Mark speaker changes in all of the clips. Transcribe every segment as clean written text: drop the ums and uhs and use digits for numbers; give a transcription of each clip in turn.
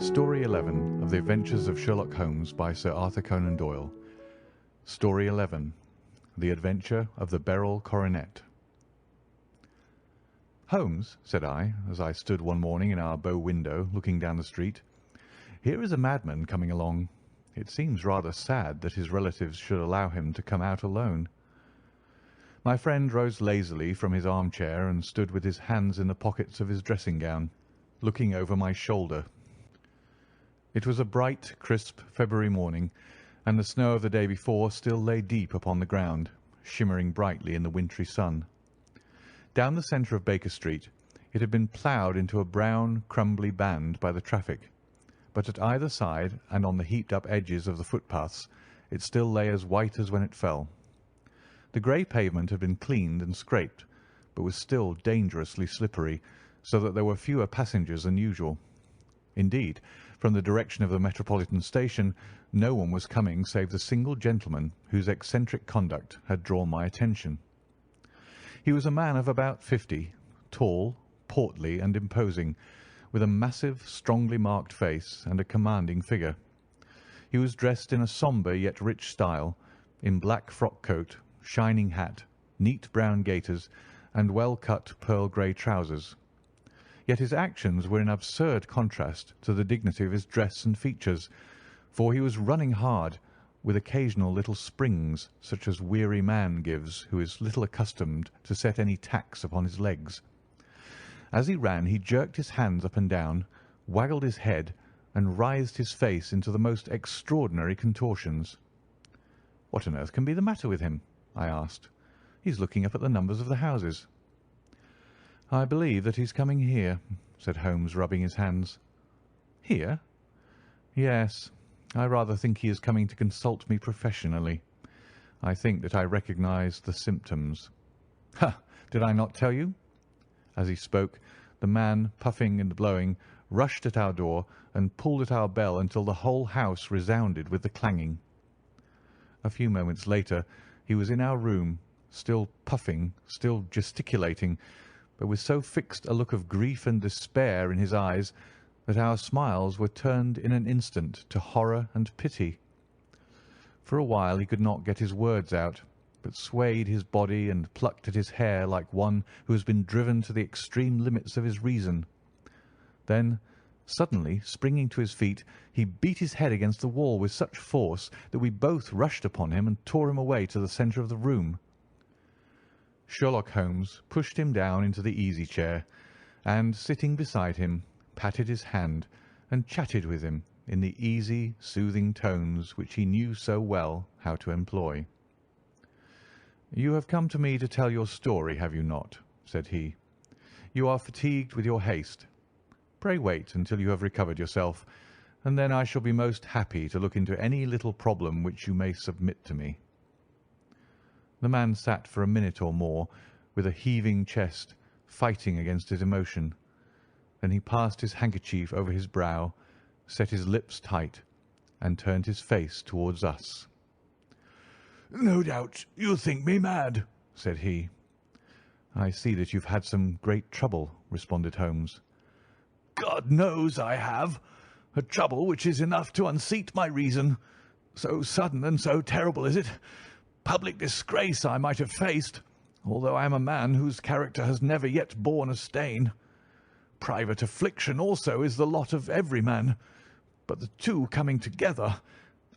Speaker 1: Story 11 of the Adventures of Sherlock Holmes by Sir Arthur Conan Doyle. Story 11. The Adventure of the Beryl Coronet. "Holmes," said I, as I stood one morning in our bow window looking down the street, "here is a madman coming along. It seems rather sad that his relatives should allow him to come out alone." My friend rose lazily from his armchair and stood with his hands in the pockets of his dressing gown, looking over my shoulder. It was a bright, crisp February morning, and the snow of the day before still lay deep upon the ground, shimmering brightly in the wintry sun. Down the centre of Baker Street it had been ploughed into a brown, crumbly band by the traffic, but at either side and on the heaped-up edges of the footpaths it still lay as white as when it fell. The grey pavement had been cleaned and scraped, but was still dangerously slippery, so that there were fewer passengers than usual. Indeed, from the direction of the Metropolitan Station no one was coming save the single gentleman whose eccentric conduct had drawn my attention. He was a man of about 50, tall, portly, and imposing, with a massive, strongly marked face and a commanding figure. He was dressed in a sombre yet rich style, in black frock coat, shining hat, neat brown gaiters, and well-cut pearl-grey trousers. Yet his actions were in absurd contrast to the dignity of his dress and features, for he was running hard, with occasional little springs such as weary man gives who is little accustomed to set any tax upon his legs. As he ran he jerked his hands up and down, waggled his head, and writhed his face into the most extraordinary contortions. "What on earth can be the matter with him?" I asked. "He's looking up at the numbers of the houses." "I believe that he's coming here," said Holmes, rubbing his hands. "Here?" "Yes. I rather think he is coming to consult me professionally. I think that I recognise the symptoms." "Ha! Did I not tell you?" As he spoke, the man, puffing and blowing, rushed at our door and pulled at our bell until the whole house resounded with the clanging. A few moments later he was in our room, still puffing, still gesticulating, but with so fixed a look of grief and despair in his eyes that our smiles were turned in an instant to horror and pity. For a while he could not get his words out, but swayed his body and plucked at his hair like one who has been driven to the extreme limits of his reason. Then, suddenly springing to his feet, he beat his head against the wall with such force that we both rushed upon him and tore him away to the centre of the room. Sherlock Holmes pushed him down into the easy-chair, and, sitting beside him, patted his hand and chatted with him in the easy, soothing tones which he knew so well how to employ. "You have come to me to tell your story, have you not?" said he. "You are fatigued with your haste. Pray wait until you have recovered yourself, and then I shall be most happy to look into any little problem which you may submit to me." The man sat for a minute or more, with a heaving chest, fighting against his emotion. Then he passed his handkerchief over his brow, set his lips tight, and turned his face towards us. "No doubt you think me mad," said he. "I see that you've had some great trouble," responded Holmes. "God knows I have. A trouble which is enough to unseat my reason. So sudden and so terrible is it. Public disgrace I might have faced, although I am a man whose character has never yet borne a stain. Private affliction also is the lot of every man, but the two coming together,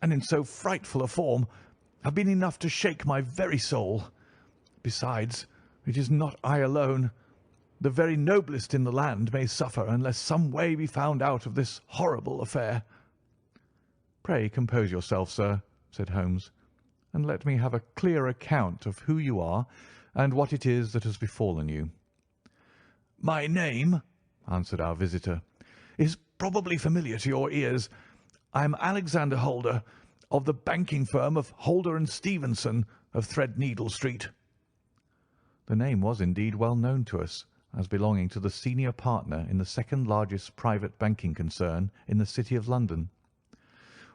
Speaker 1: and in so frightful a form, have been enough to shake my very soul. Besides, it is not I alone. The very noblest in the land may suffer unless some way be found out of this horrible affair." "Pray compose yourself, sir," said Holmes, "and let me have a clear account of who you are and what it is that has befallen you." "My name," answered our visitor, "is probably familiar to your ears. I am Alexander Holder, of the banking firm of Holder and Stevenson, of Threadneedle Street." The name was indeed well known to us, as belonging to the senior partner in the second largest private banking concern in the City of London.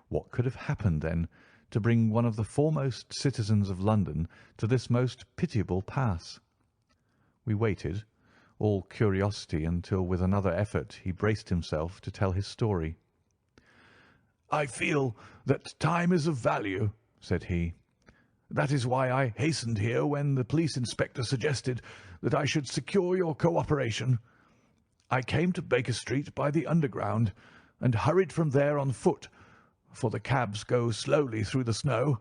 Speaker 1: What could have happened, then, to bring one of the foremost citizens of London to this most pitiable pass? We waited, all curiosity, until with another effort he braced himself to tell his story. "I feel that time is of value," said he. "That is why I hastened here when the police inspector suggested that I should secure your cooperation. I came to Baker Street by the Underground, and hurried from there on foot, for the cabs go slowly through the snow.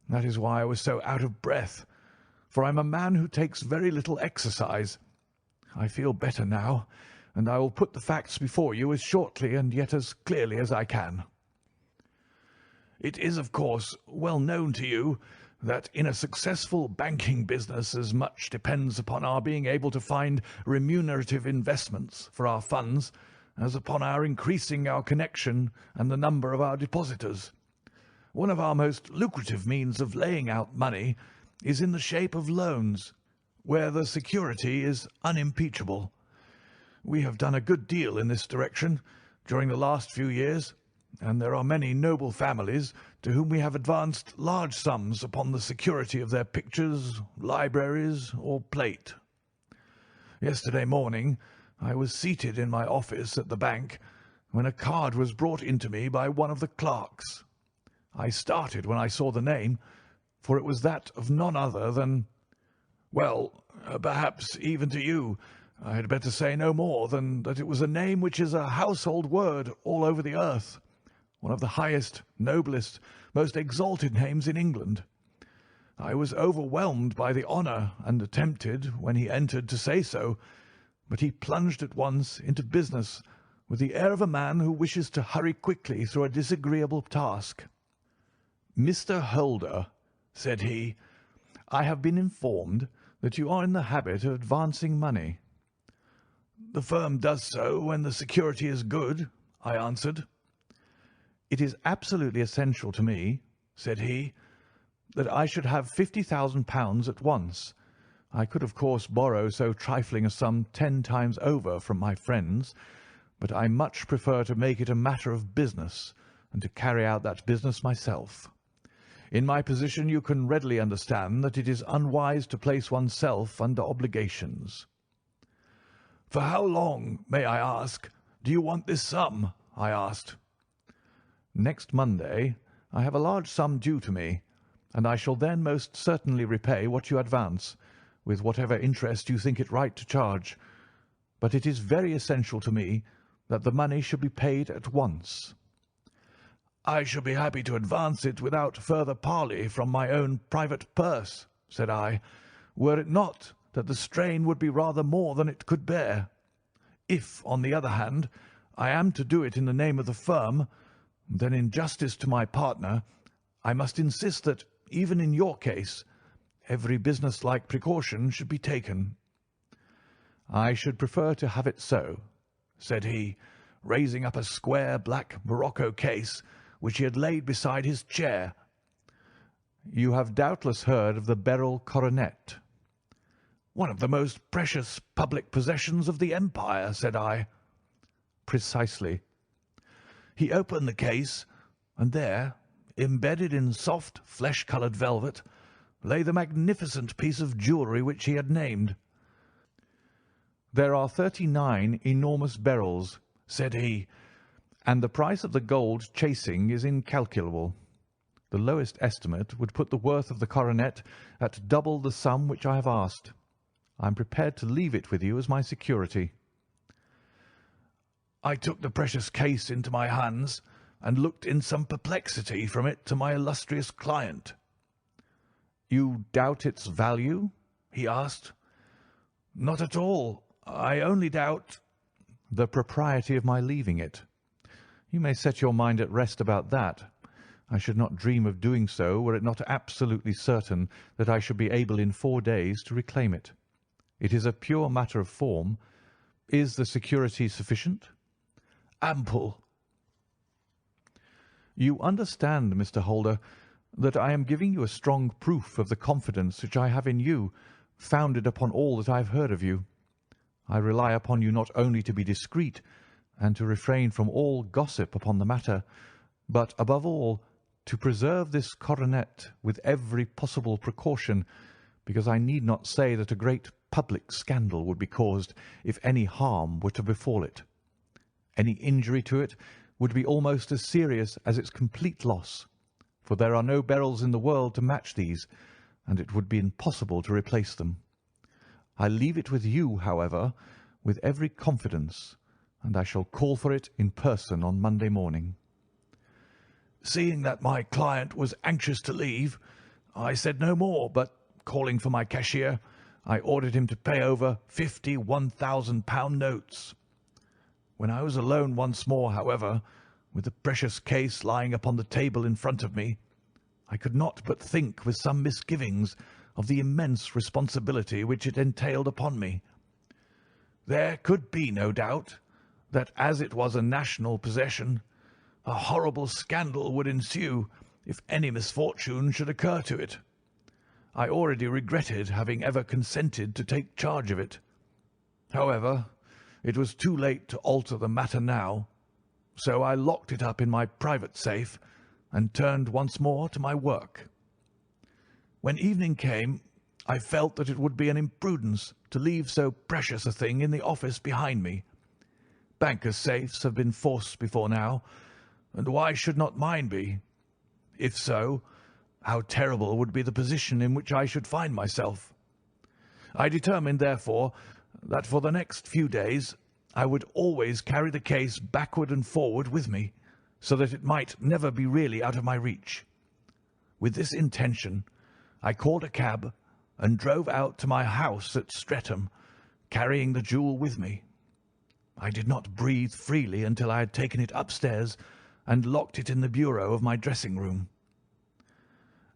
Speaker 1: That is why I was so out of breath, for I'm a man who takes very little exercise. I feel better now, and I will put the facts before you as shortly and yet as clearly as I can. It is, of course, well known to you that in a successful banking business as much depends upon our being able to find remunerative investments for our funds as upon our increasing our connection and the number of our depositors. One of our most lucrative means of laying out money is in the shape of loans, where the security is unimpeachable. We have done a good deal in this direction during the last few years, and there are many noble families to whom we have advanced large sums upon the security of their pictures, libraries, or plate. Yesterday morning I was seated in my office at the bank when a card was brought in to me by one of the clerks. I started when I saw the name, for it was that of none other than— well, perhaps even to you I had better say no more than that it was a name which is a household word all over the earth, one of the highest, noblest, most exalted names in England. I was overwhelmed by the honour and attempted, when he entered, to say so, but he plunged at once into business with the air of a man who wishes to hurry quickly through a disagreeable task. "Mr. Holder," said he, "I have been informed that you are in the habit of advancing money." "The firm does so when the security is good," I answered. "It is absolutely essential to me," said he, "that I should have £50,000 at once. I could, of course, borrow so trifling a sum 10 times over from my friends, but I much prefer to make it a matter of business and to carry out that business myself. In my position you can readily understand that it is unwise to place oneself under obligations." "For how long, may I ask, do you want this sum?" I asked. "Next Monday I have a large sum due to me, and I shall then most certainly repay what you advance, with whatever interest you think it right to charge. But it is very essential to me that the money should be paid at once." "I shall be happy to advance it without further parley from my own private purse," said I, "were it not that the strain would be rather more than it could bear. If, on the other hand, I am to do it in the name of the firm, then in justice to my partner I must insist that, even in your case, every business-like precaution should be taken." "I should prefer to have it so," said he, raising up a square black morocco case which he had laid beside his chair. "You have doubtless heard of the Beryl Coronet." "One of the most precious public possessions of the Empire," said I. "Precisely." He opened the case, and there, embedded in soft flesh-coloured velvet, lay the magnificent piece of jewellery which he had named. "There are 39 enormous beryls," said he, "and the price of the gold chasing is incalculable. The lowest estimate would put the worth of the coronet at double the sum which I have asked. I am prepared to leave it with you as my security." I took the precious case into my hands and looked in some perplexity from it to my illustrious client. "You doubt its value?" he asked. "Not at all. I only doubt—" "The propriety of my leaving it. You may set your mind at rest about that. I should not dream of doing so were it not absolutely certain that I should be able in 4 days to reclaim it. It is a pure matter of form. Is the security sufficient?" "Ample." "You understand, Mr. Holder, that I am giving you a strong proof of the confidence which I have in you, founded upon all that I have heard of you. I rely upon you not only to be discreet and to refrain from all gossip upon the matter, but, above all, to preserve this coronet with every possible precaution, because I need not say that a great public scandal would be caused if any harm were to befall it. Any injury to it would be almost as serious as its complete loss, for there are no Beryls in the world to match these, and it would be impossible to replace them. I leave it with you, however, with every confidence, and I shall call for it in person on Monday morning." Seeing that my client was anxious to leave, I said no more, but calling for my cashier, I ordered him to pay over 50 £1,000 notes. When I was alone once more, however, with the precious case lying upon the table in front of me, I could not but think with some misgivings of the immense responsibility which it entailed upon me. There could be no doubt that, as it was a national possession, a horrible scandal would ensue if any misfortune should occur to it. I already regretted having ever consented to take charge of it. However, it was too late to alter the matter now, so I locked it up in my private safe and turned once more to my work. When evening came, I felt that it would be an imprudence to leave so precious a thing in the office behind me. Bankers' safes have been forced before now, and why should not mine be? If so, how terrible would be the position in which I should find myself. I determined, therefore, that for the next few days I would always carry the case backward and forward with me, so that it might never be really out of my reach. With this intention, I called a cab and drove out to my house at Streatham, carrying the jewel with me. I did not breathe freely until I had taken it upstairs and locked it in the bureau of my dressing-room.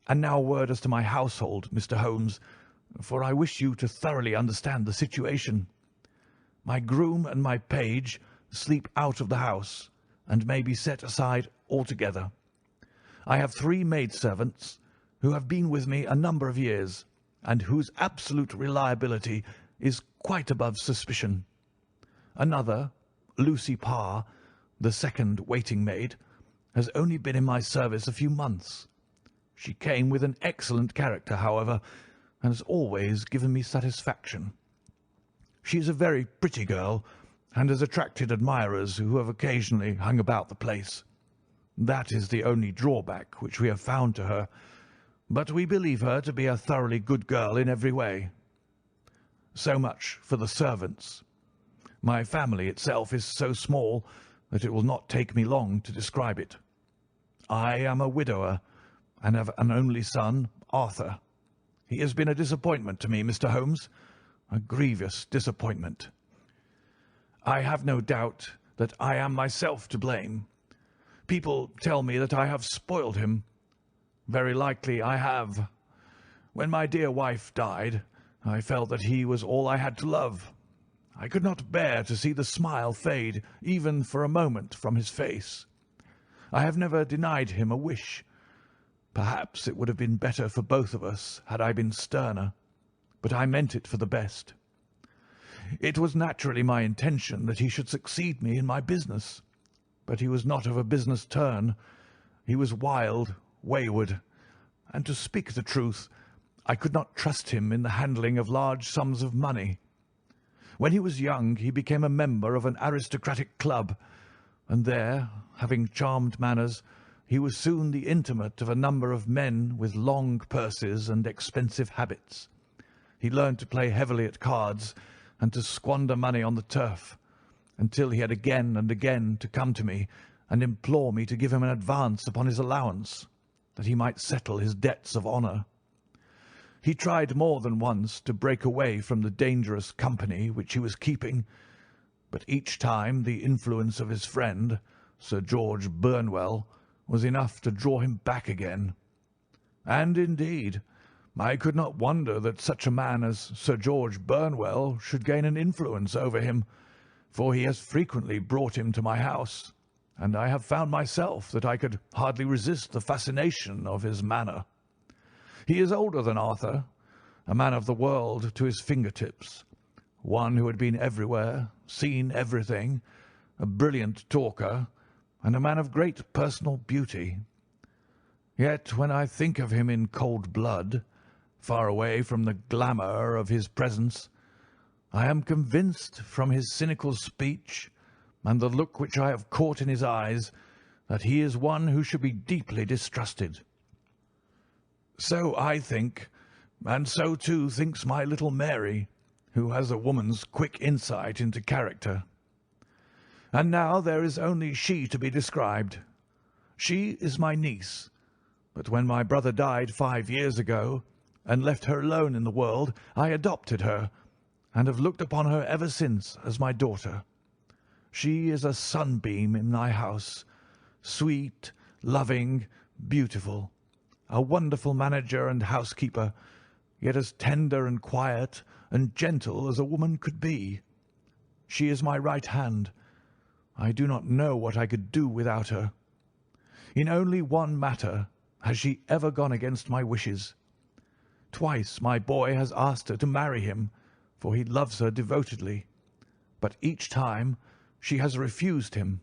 Speaker 1: And now a word as to my household, Mr. Holmes, for I wish you to thoroughly understand the situation. My groom and my page sleep out of the house, and may be set aside altogether. I have 3 maidservants who have been with me a number of years, and whose absolute reliability is quite above suspicion. Another, Lucy Parr, the second waiting-maid, has only been in my service a few months. She came with an excellent character, however, and has always given me satisfaction. She is a very pretty girl, and has attracted admirers who have occasionally hung about the place. That is the only drawback which we have found to her, but we believe her to be a thoroughly good girl in every way. So much for the servants. My family itself is so small that it will not take me long to describe it. I am a widower, and have an only son, Arthur. He has been a disappointment to me, Mr. Holmes, a grievous disappointment. I have no doubt that I am myself to blame. People tell me that I have spoiled him. Very likely I have. When my dear wife died, I felt that he was all I had to love. I could not bear to see the smile fade, even for a moment, from his face. I have never denied him a wish. Perhaps it would have been better for both of us had I been sterner, but I meant it for the best. It was naturally my intention that he should succeed me in my business, but he was not of a business turn. He was wild, wayward, and to speak the truth, I could not trust him in the handling of large sums of money. When he was young, he became a member of an aristocratic club, and there, having charmed manners, he was soon the intimate of a number of men with long purses and expensive habits. He learned to play heavily at cards and to squander money on the turf, until he had again and again to come to me and implore me to give him an advance upon his allowance, that he might settle his debts of honour. He tried more than once to break away from the dangerous company which he was keeping, but each time the influence of his friend, Sir George Burnwell, was enough to draw him back again. And, indeed, I could not wonder that such a man as Sir George Burnwell should gain an influence over him, for he has frequently brought him to my house, and I have found myself that I could hardly resist the fascination of his manner. He is older than Arthur, a man of the world to his fingertips, one who had been everywhere, seen everything, a brilliant talker, and a man of great personal beauty. Yet when I think of him in cold blood, far away from the glamour of his presence, I am convinced from his cynical speech, and the look which I have caught in his eyes, that he is one who should be deeply distrusted. So I think, and so too thinks my little Mary, who has a woman's quick insight into character. And now there is only she to be described. She is my niece, but when my brother died 5 years ago and left her alone in the world, I adopted her, and have looked upon her ever since as my daughter. She is a sunbeam in my house, sweet, loving, beautiful, a wonderful manager and housekeeper, yet as tender and quiet and gentle as a woman could be. She is my right hand. I do not know what I could do without her. In only one matter has she ever gone against my wishes. Twice my boy has asked her to marry him, for he loves her devotedly, but each time she has refused him.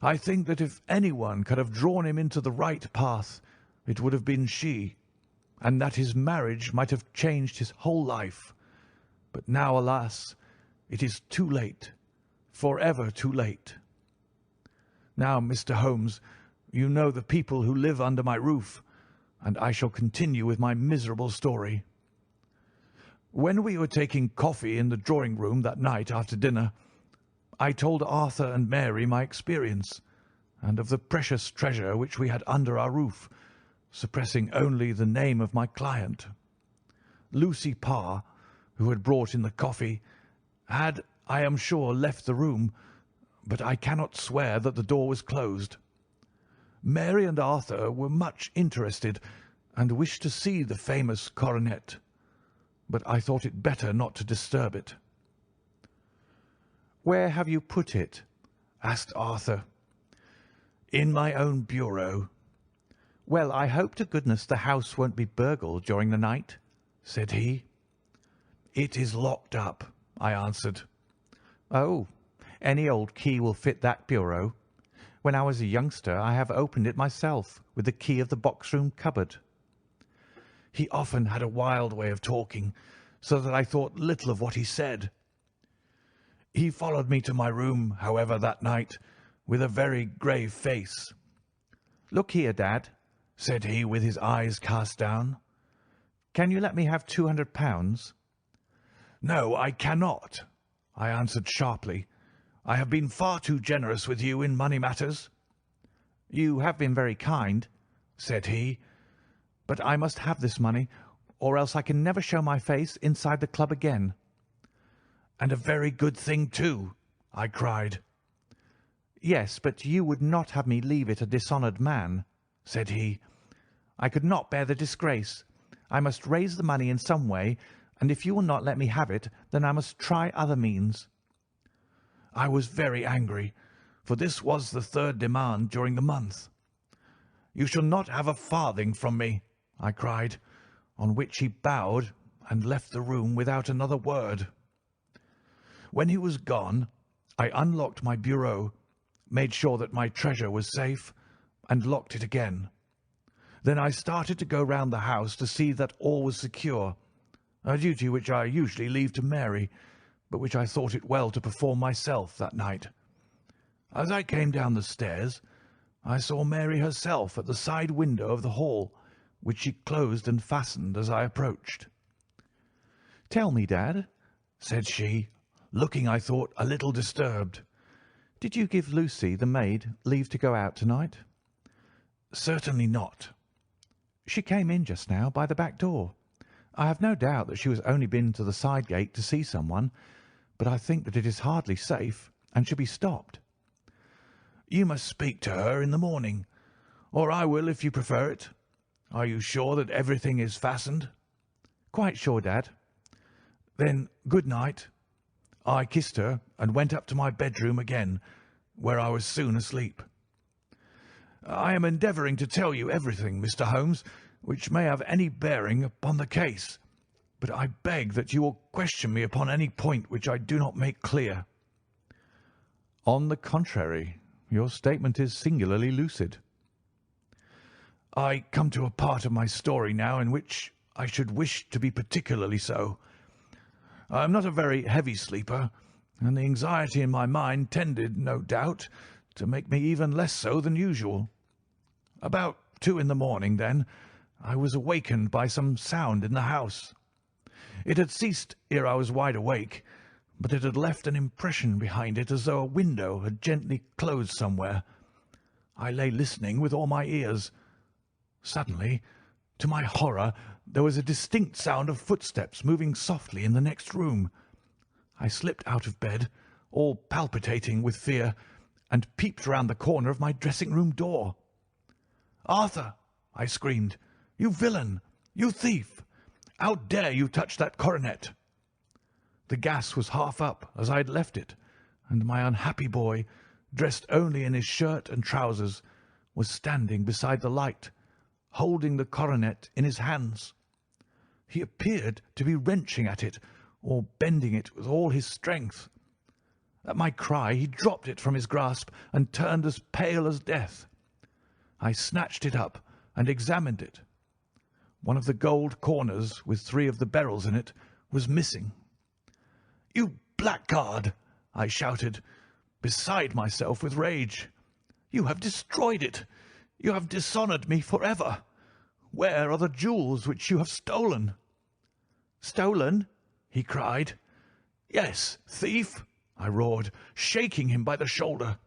Speaker 1: I think that if anyone could have drawn him into the right path, it would have been she, and that his marriage might have changed his whole life. But now, alas, it is too late, forever too late. Now, Mr. Holmes, you know the people who live under my roof, and I shall continue with my miserable story. When we were taking coffee in the drawing-room that night after dinner, I told Arthur and Mary my experience, and of the precious treasure which we had under our roof, suppressing only the name of my client. Lucy Parr, who had brought in the coffee, had, I am sure, left the room, but I cannot swear that the door was closed. Mary and Arthur were much interested, and wished to see the famous coronet, but I thought it better not to disturb it. "Where have you put it?" asked Arthur. "In my own bureau." "Well, I hope to goodness the house won't be burgled during the night," said he. "It is locked up," I answered. "Oh, any old key will fit that bureau. When I was a youngster I have opened it myself with the key of the box-room cupboard." He often had a wild way of talking, so that I thought little of what he said. He followed me to my room, however, that night, with a very grave face. "Look here, Dad," said he, with his eyes cast down. "Can you let me have £200? "No, I cannot," I answered sharply. "I have been far too generous with you in money matters." "You have been very kind," said he, "but I must have this money, or else I can never show my face inside the club again." "And a very good thing, too," I cried. "Yes, but you would not have me leave it a dishonoured man," said he. "I could not bear the disgrace. I must raise the money in some way, and if you will not let me have it, then I must try other means." I was very angry, for this was the third demand during the month. "You shall not have a farthing from me," I cried, on which he bowed and left the room without another word. When he was gone, I unlocked my bureau, made sure that my treasure was safe, and locked it again. Then I started to go round the house to see that all was secure, a duty which I usually leave to Mary, but which I thought it well to perform myself that night. As I came down the stairs, I saw Mary herself at the side window of the hall, which she closed and fastened as I approached. "Tell me, Dad," said she, looking, I thought, a little disturbed, "did you give Lucy, the maid, leave to go out tonight?" "Certainly not." "She came in just now by the back door. I have no doubt that she has only been to the side gate to see someone, but I think that it is hardly safe and should be stopped." "You must speak to her in the morning, or I will if you prefer it. Are you sure that everything is fastened?" "Quite sure, Dad." "Then good night." I kissed her and went up to my bedroom again, where I was soon asleep. I am endeavouring to tell you everything, Mr. Holmes, which may have any bearing upon the case, but I beg that you will question me upon any point which I do not make clear. On the contrary, your statement is singularly lucid. I come to a part of my story now in which I should wish to be particularly so. I am not a very heavy sleeper,
Speaker 2: and the anxiety in my mind tended, no doubt, to make me even less so than usual. About 2 in the morning, then, I was awakened by some sound in the house. It had ceased ere I was wide awake, but it had left an impression behind it as though a window had gently closed somewhere. I lay listening with all my ears. Suddenly, to my horror, there was a distinct sound of footsteps moving softly in the next room. I slipped out of bed, all palpitating with fear, and peeped round the corner of my dressing-room door. "Arthur!" I screamed. "You villain! You thief! How dare you touch that coronet?" The gas was half up as I had left it, and my unhappy boy, dressed only in his shirt and trousers, was standing beside the light, holding the coronet in his hands. He appeared to be wrenching at it, or bending it with all his strength. At my cry he dropped it from his grasp and turned as pale as death. I snatched it up and examined it. One of the gold corners, with 3 of the beryls in it, was missing. "You blackguard!" I shouted, beside myself with rage. "You have destroyed it! You have dishonoured me for ever! Where are the jewels which you have stolen?" "Stolen?" he cried. "Yes, thief!" I roared, shaking him by the shoulder.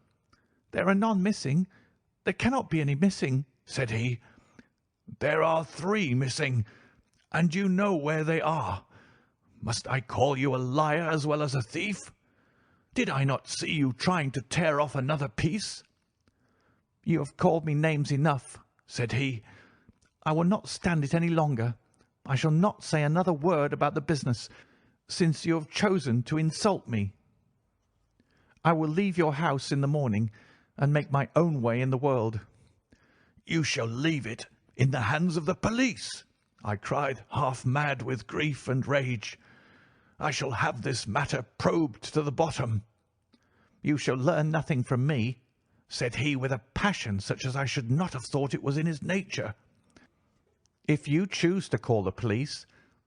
Speaker 2: "There are none missing. There cannot be any missing," said he. "There are 3 missing, and you know where they are. Must I call you a liar as well as a thief? Did I not see you trying to tear off another piece?" "You have called me names enough," said he. "I will not stand it any longer. I shall not say another word about the business, since you have chosen to insult me. I will leave your house in the morning and make my own way in the world." "You shall leave it in the hands of the police," I cried, half mad with grief and rage. "I shall have this matter probed to the bottom." "You shall learn nothing from me," said he with a passion such as I should not have thought it was in his nature. "If you choose to call the police,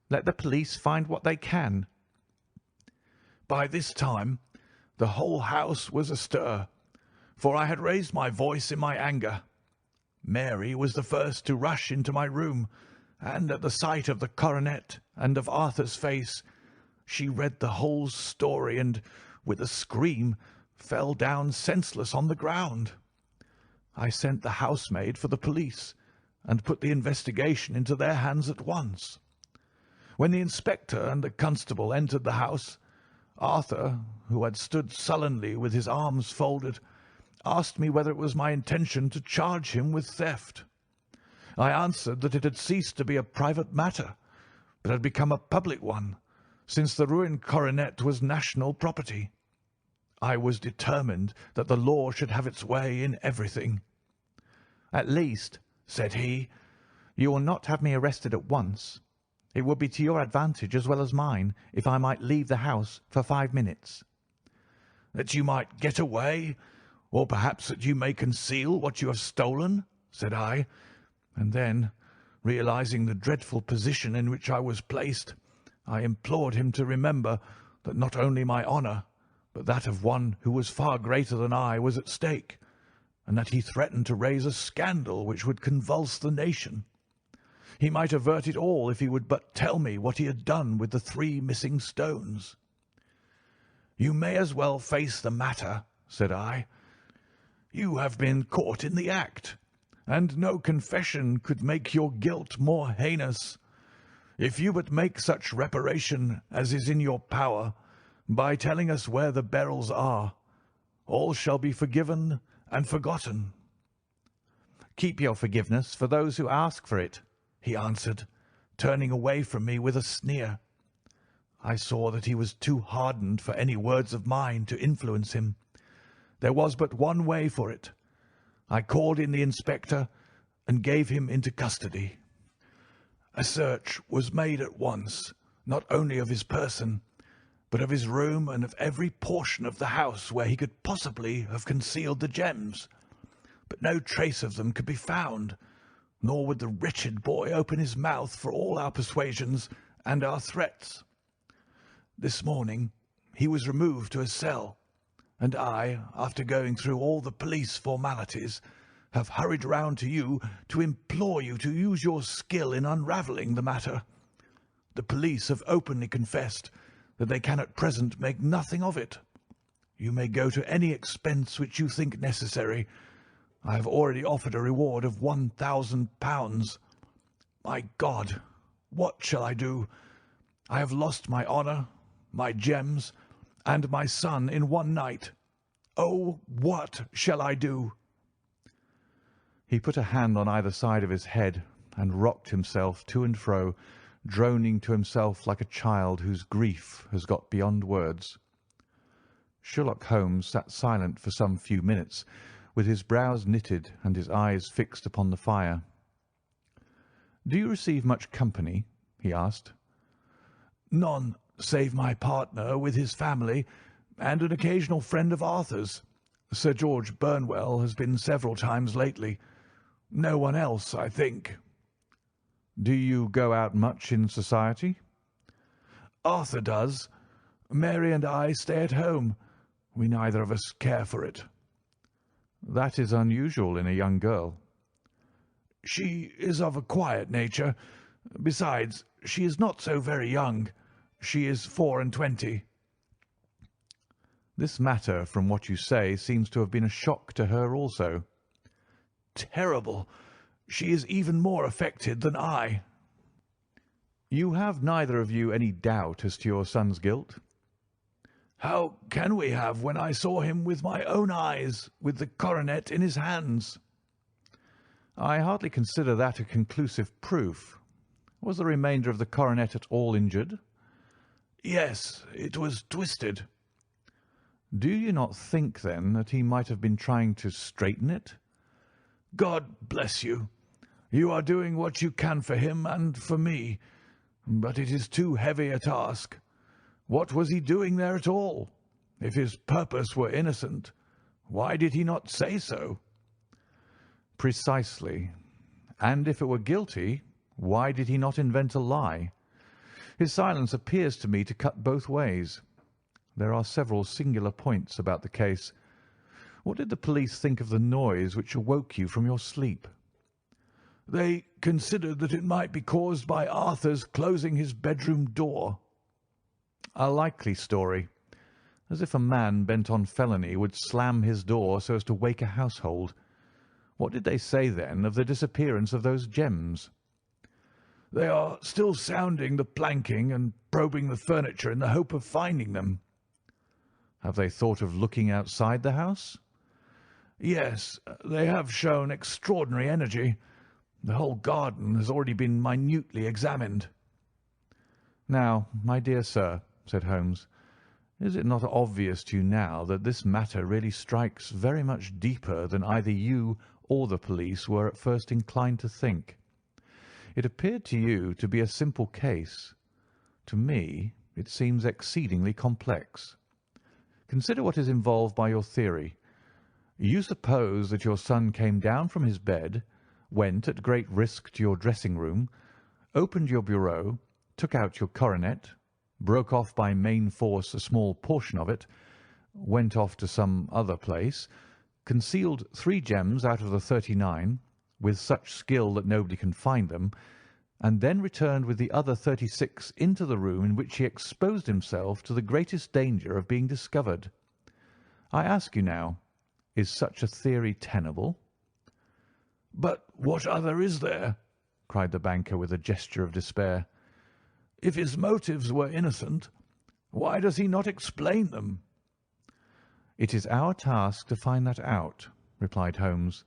Speaker 2: let the police find what they can." By this time the whole house was astir, for I had raised my voice in my anger. Mary was the first to rush into my room, and at the sight of the coronet and of Arthur's face, she read the whole story and, with a scream, fell down senseless on the ground. I sent the housemaid for the police, and put the investigation into their hands at once. When the inspector and the constable entered the house, Arthur, who had stood sullenly with his arms folded, asked me whether it was my intention to charge him with theft. I answered that it had ceased to be a private matter, but had become a public one, since the ruined coronet was national property. I was determined that the law should have its way in everything. "At least," said he, "you will not have me arrested at once. It would be to your advantage as well as mine if I might leave the house for 5 minutes." "That you might get away, or perhaps that you may conceal what you have stolen?" said I, and then, realizing the dreadful position in which I was placed, I implored him to remember that not only my honour, but that of one who was far greater than I was at stake, and that he threatened to raise a scandal which would convulse the nation. He might avert it all if he would but tell me what he had done with the 3 missing stones. "You may as well face the matter," said I. "You have been caught in the act, and no confession could make your guilt more heinous. If you but make such reparation as is in your power, by telling us where the beryls are, all shall be forgiven and forgotten." "Keep your forgiveness for those who ask for it," he answered, turning away from me with a sneer. I saw that he was too hardened for any words of mine to influence him. There was but one way for it. I called in the inspector and gave him into custody. A search was made at once, not only of his person, but of his room and of every portion of the house where he could possibly have concealed the gems, but no trace of them could be found, nor would the wretched boy open his mouth for all our persuasions and our threats. This morning, he was removed to a cell, and I, after going through all the police formalities, have hurried round to you to implore you to use your skill in unravelling the matter. The police have openly confessed that they can at present make nothing of it. You may go to any expense which you think necessary. I have already offered a reward of £1,000. My God, what shall I do? I have lost my honour, my gems, and my son in one night. Oh, what shall I do?"
Speaker 1: He put a hand on either side of his head and rocked himself to and fro, droning to himself like a child whose grief has got beyond words. Sherlock Holmes sat silent for some few minutes, with his brows knitted and his eyes fixed upon the fire. "Do you receive much company?" he asked.
Speaker 2: "None, save my partner with his family and an occasional friend of Arthur's. Sir George Burnwell has been several times lately. No one else, I think."
Speaker 1: "Do you go out much in society?"
Speaker 2: "Arthur does. Mary and I stay at home. We neither of us care for it."
Speaker 1: "That is unusual in a young girl."
Speaker 2: "She is of a quiet nature. Besides, she is not so very young. She is 24.
Speaker 1: "This matter, from what you say, seems to have been a shock to her also."
Speaker 2: "Terrible. She is even more affected than I."
Speaker 1: "You have neither of you any doubt as to your son's guilt?"
Speaker 2: "How can we have when I saw him with my own eyes, with the coronet in his hands?"
Speaker 1: "I hardly consider that a conclusive proof. Was the remainder of the coronet at all injured?"
Speaker 2: "Yes, it was twisted."
Speaker 1: "Do you not think, then, that he might have been trying to straighten it?"
Speaker 2: "God bless you. You are doing what you can for him and for me, but it is too heavy a task. What was he doing there at all? If his purpose were innocent, why did he not say so?"
Speaker 1: "Precisely. And if it were guilty, why did he not invent a lie? His silence appears to me to cut both ways. There are several singular points about the case. What did the police think of the noise which awoke you from your sleep?"
Speaker 2: "They considered that it might be caused by Arthur's closing his bedroom door."
Speaker 1: "A likely story. As if a man bent on felony would slam his door so as to wake a household. What did they say, then, of the disappearance of those gems?"
Speaker 2: "They are still sounding the planking and probing the furniture in the hope of finding them."
Speaker 1: "Have they thought of looking outside the house?"
Speaker 2: "Yes, they have shown extraordinary energy. The whole garden has already been minutely examined."
Speaker 1: "Now, my dear sir," said Holmes, "is it not obvious to you now that this matter really strikes very much deeper than either you or the police were at first inclined to think? It appeared to you to be a simple case. To me it seems exceedingly complex. Consider what is involved by your theory. You suppose that your son came down from his bed, went at great risk to your dressing-room, opened your bureau, took out your coronet, broke off by main force a small portion of it, went off to some other place, concealed 3 gems out of the 39, with such skill that nobody can find them, and then returned with the other 36 into the room in which he exposed himself to the greatest danger of being discovered. I ask you now, is such a theory tenable?"
Speaker 2: "But what other is there?" cried the banker with a gesture of despair. "If his motives were innocent, why does he not explain them?"
Speaker 1: "It is our task to find that out," replied Holmes.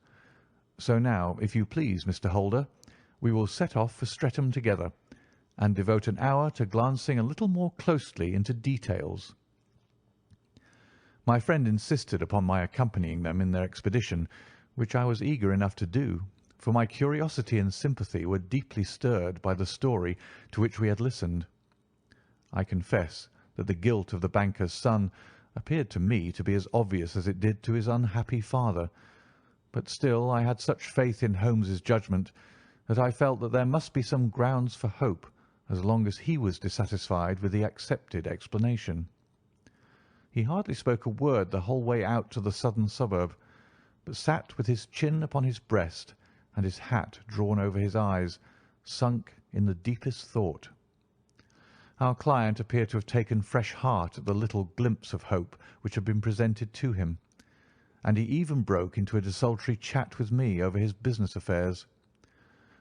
Speaker 1: "So now, if you please, Mr. Holder, we will set off for Streatham together, and devote an hour to glancing a little more closely into details." My friend insisted upon my accompanying them in their expedition, which I was eager enough to do, for my curiosity and sympathy were deeply stirred by the story to which we had listened. I confess that the guilt of the banker's son appeared to me to be as obvious as it did to his unhappy father, but still I had such faith in Holmes's judgment that I felt that there must be some grounds for hope as long as he was dissatisfied with the accepted explanation. He hardly spoke a word the whole way out to the southern suburb, but sat with his chin upon his breast and his hat drawn over his eyes, sunk in the deepest thought. Our client appeared to have taken fresh heart at the little glimpse of hope which had been presented to him, and he even broke into a desultory chat with me over his business affairs.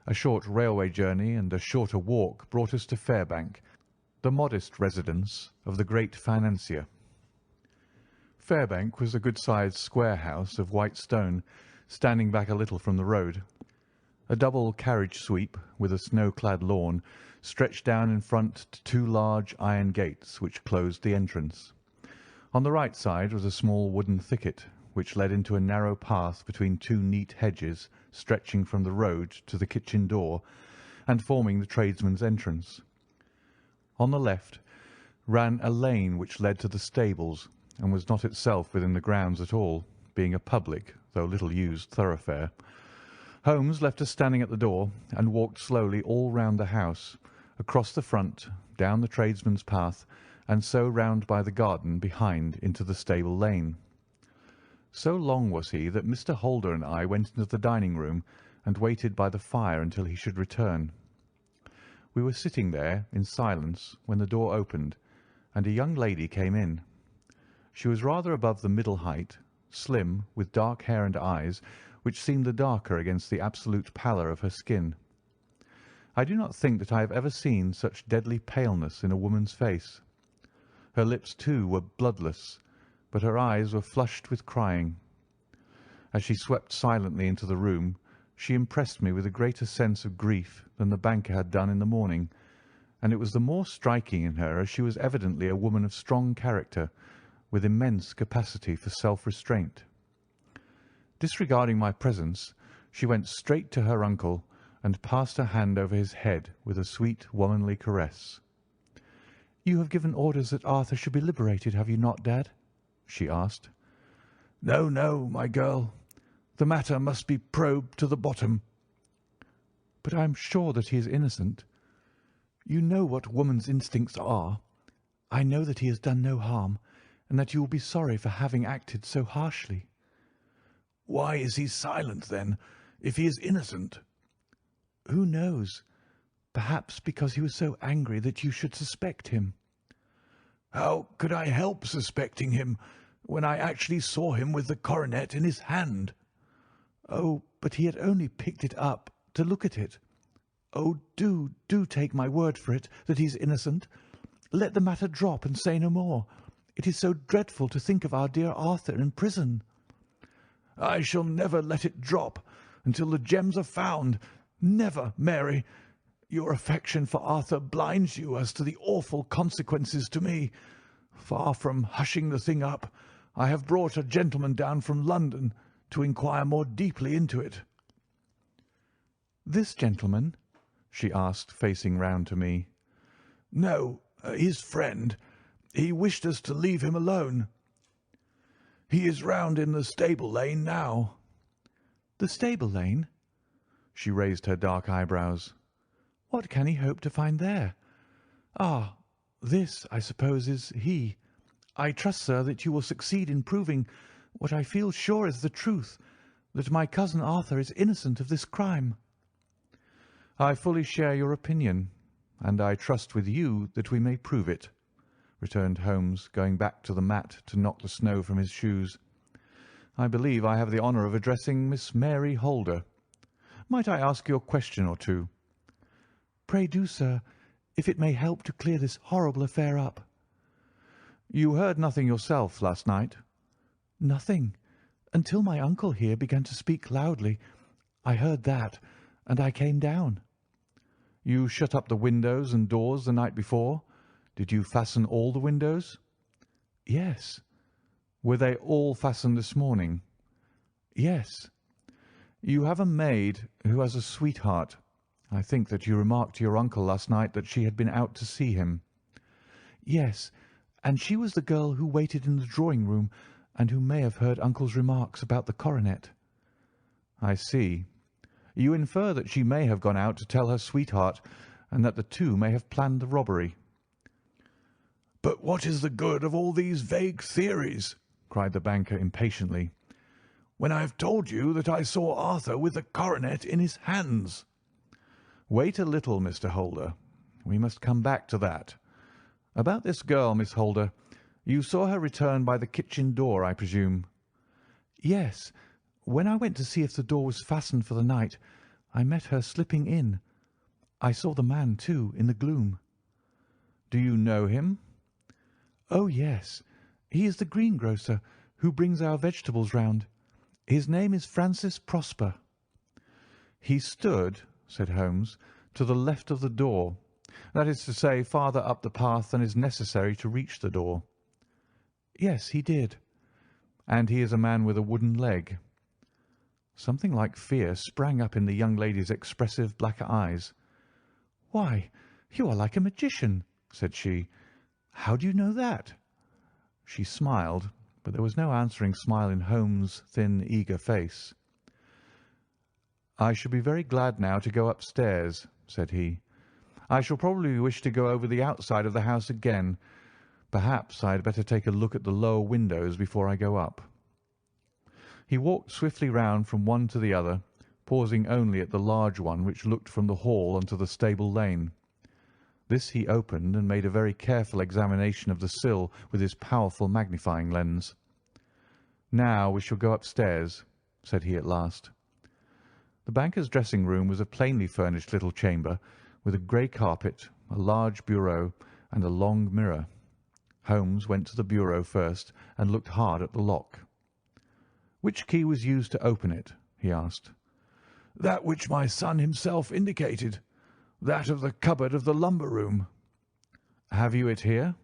Speaker 1: A short railway journey and a shorter walk brought us to Fairbank, the modest residence of the great financier. Fairbank was a good-sized square house of white stone, standing back a little from the road. A double carriage sweep with a snow-clad lawn stretched down in front to two large iron gates which closed the entrance. On the right side was a small wooden thicket which led into a narrow path between two neat hedges stretching from the road to the kitchen door and forming the tradesman's entrance. On the left ran a lane which led to the stables and was not itself within the grounds at all, being a public, though little used, thoroughfare. Holmes left us standing at the door and walked slowly all round the house, across the front, down the tradesman's path, and so round by the garden behind into the stable lane. So long was he that Mr. Holder and I went into the dining-room and waited by the fire until he should return. We were sitting there in silence when the door opened, and a young lady came in. She was rather above the middle height, slim, with dark hair and eyes, which seemed the darker against the absolute pallor of her skin. I do not think that I have ever seen such deadly paleness in a woman's face. Her lips, too, were bloodless, but her eyes were flushed with crying. As she swept silently into the room, she impressed me with a greater sense of grief than the banker had done in the morning, and it was the more striking in her as she was evidently a woman of strong character, with immense capacity for self-restraint. Disregarding my presence, she went straight to her uncle and passed her hand over his head with a sweet womanly caress. "You have given orders that Arthur should be liberated, have you not, Dad?" she asked. "No, no, my girl. The matter must be probed to the bottom." "But I am sure that he is innocent. You know what woman's instincts are. I know that he has done no harm, and that you will be sorry for having acted so harshly." "Why is he silent, then, if he is innocent?" "Who knows? Perhaps because he was so angry that you should suspect him." "How could I help suspecting him when I actually saw him with the coronet in his hand?" "Oh, but he had only picked it up to look at it. Oh, do take my word for it that he is innocent. Let the matter drop and say no more. It is so dreadful to think of our dear Arthur in prison." "I shall never let it drop until the gems are found. Never, Mary. Your affection for Arthur blinds you as to the awful consequences to me. Far from hushing the thing up, I have brought a gentleman down from London to inquire more deeply into it." "This gentleman?" she asked, facing round to me. "No, his friend. He wished us to leave him alone. He is round in the stable lane now." "The stable lane?" She raised her dark eyebrows. "What can he hope to find there? Ah, this, I suppose, is he. I trust, sir, that you will succeed in proving what I feel sure is the truth, that my cousin Arthur is innocent of this crime." "I fully share your opinion, and I trust with you that we may prove it," returned Holmes, going back to the mat to knock the snow from his shoes. "I believe I have the honour of addressing Miss Mary Holder. Might I ask you a question or two?" "Pray do, sir, if it may help to clear this horrible affair up." "You heard nothing yourself last night?" "Nothing, until my uncle here began to speak loudly. I heard that, and I came down." "You shut up the windows and doors the night before? Did you fasten all the windows?" "Yes." "Were they all fastened this morning?" "Yes." "You have a maid who has a sweetheart. I think that you remarked to your uncle last night that she had been out to see him." "Yes, and she was the girl who waited in the drawing-room and who may have heard uncle's remarks about the coronet." "I see. You infer that she may have gone out to tell her sweetheart, and that the two may have planned the robbery."
Speaker 2: "But what is the good of all these vague theories?" cried the banker impatiently, "when I have told you that I saw Arthur with the coronet in his hands?"
Speaker 1: "Wait a little, Mr. Holder. We must come back to that. About this girl, Miss Holder. You saw her return by the kitchen door, I presume?"
Speaker 2: "Yes. When I went to see if the door was fastened for the night, I met her slipping in. I saw the man, too, in the gloom."
Speaker 1: "Do you know him?"
Speaker 2: "Oh, yes. He is the greengrocer who brings our vegetables round. His name is Francis Prosper."
Speaker 1: "He stood," said Holmes, "to the left of the door. That is to say, farther up the path than is necessary to reach the door."
Speaker 2: "Yes, he did."
Speaker 1: "And he is a man with a wooden leg." Something like fear sprang up in the young lady's expressive black eyes.
Speaker 2: "Why, you are like a magician," said she. "How do you know that?"
Speaker 1: She smiled, but there was no answering smile in Holmes' thin, eager face. "I shall be very glad now to go upstairs," said he. "I shall probably wish to go over the outside of the house again. Perhaps I had better take a look at the lower windows before I go up." He walked swiftly round from one to the other, pausing only at the large one which looked from the hall onto the stable lane. This he opened and made a very careful examination of the sill with his powerful magnifying lens. "Now we shall go upstairs," said he at last. The banker's dressing-room was a plainly furnished little chamber, with a grey carpet, a large bureau, and a long mirror. Holmes went to the bureau first and looked hard at the lock. "Which key was used to open it?" he asked.
Speaker 2: "That which my son himself indicated, that of the cupboard of the lumber room."
Speaker 1: "Have you it here?"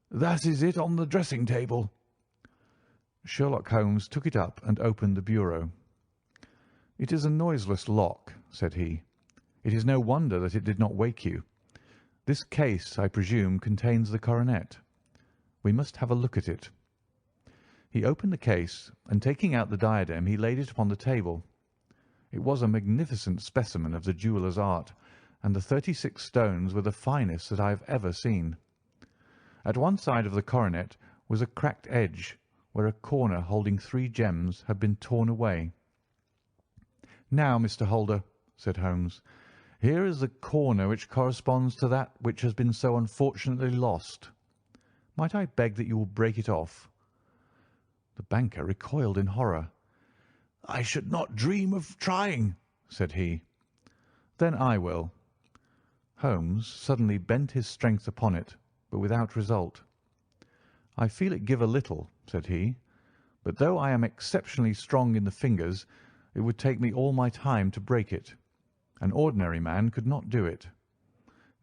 Speaker 2: "That is it on the dressing-table."
Speaker 1: Sherlock Holmes took it up and opened the bureau. "It is a noiseless lock," said he. "It is no wonder that it did not wake you. This case, I presume, contains the coronet. We must have a look at it." He opened the case, and taking out the diadem, he laid it upon the table. It was a magnificent specimen of the jeweller's art, and the 36 stones were the finest that I have ever seen. At one side of the coronet was a cracked edge, where a corner holding 3 gems had been torn away. "Now, Mr. Holder," said Holmes, "here is the corner which corresponds to that which has been so unfortunately lost. Might I beg that you will break it off?" The banker recoiled in horror.
Speaker 2: "I should not dream of trying," said he.
Speaker 1: "Then I will." Holmes suddenly bent his strength upon it, but without result. "I feel it give a little," said he, "but though I am exceptionally strong in the fingers, it would take me all my time to break it. An ordinary man could not do it.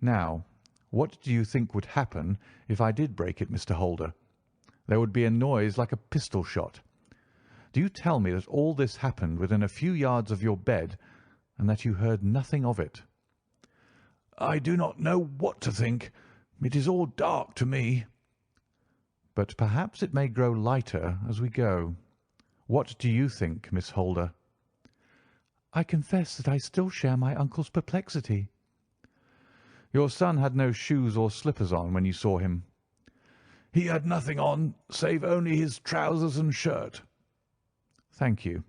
Speaker 1: Now, what do you think would happen if I did break it, Mr. Holder? There would be a noise like a pistol shot. Do you tell me that all this happened within a few yards of your bed, and that you heard nothing of it?"
Speaker 2: "I do not know what to think. It is all dark to me."
Speaker 1: "But perhaps it may grow lighter as we go. What do you think, Miss Holder?"
Speaker 2: "I confess that I still share my uncle's perplexity."
Speaker 1: "Your son had no shoes or slippers on when you saw him?"
Speaker 2: "He had nothing on save only his trousers and shirt."
Speaker 1: "Thank you.